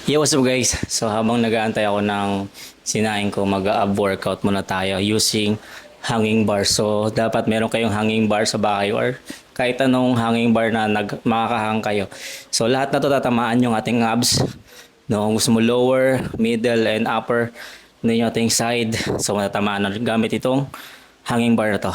Yeah, what's up guys? So habang nag-aantay ako ng sinain ko, mag-ab workout muna tayo using hanging bar. So dapat meron kayong hanging bar sa bahay or kahit anong hanging bar na makakahang kayo. So lahat na to tatamaan yung ating abs. No, kung gusto mo lower, middle, and upper, na yung ating side. So matatamaan na gamit itong hanging bar na to.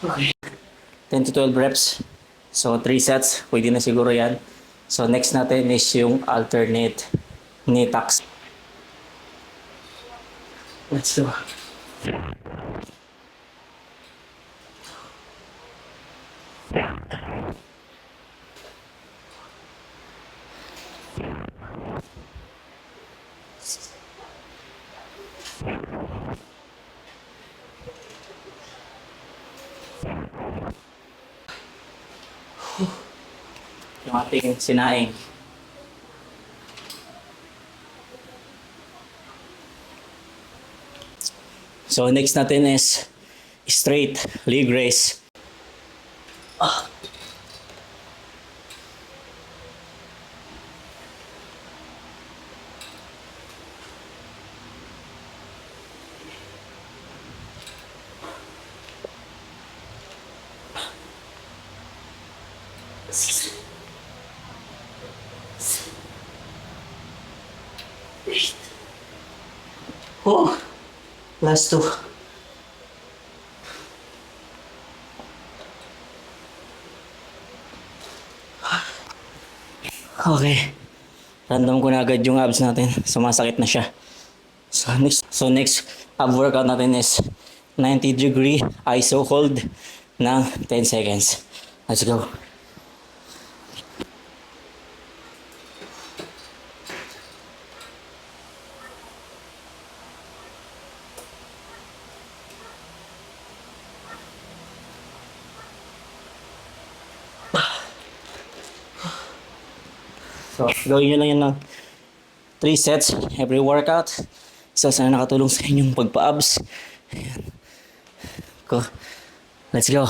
Okay. 10 to 12 reps. So 3 sets, pwede na siguro yan. So next natin is yung alternate knee tucks. Let's do. Yung ating sinaing. So next natin is straight leg raise. Oh, last two. Okay. Random ko na agad yung abs natin. Sumasakit na siya. So next ab workout natin is 90-degree ISO hold ng 10 seconds. Let's go. So, gawin nyo lang yan ng 3 sets every workout. So, sana nakatulong sa inyong pagpa-abs. Ayan. Go. Let's go.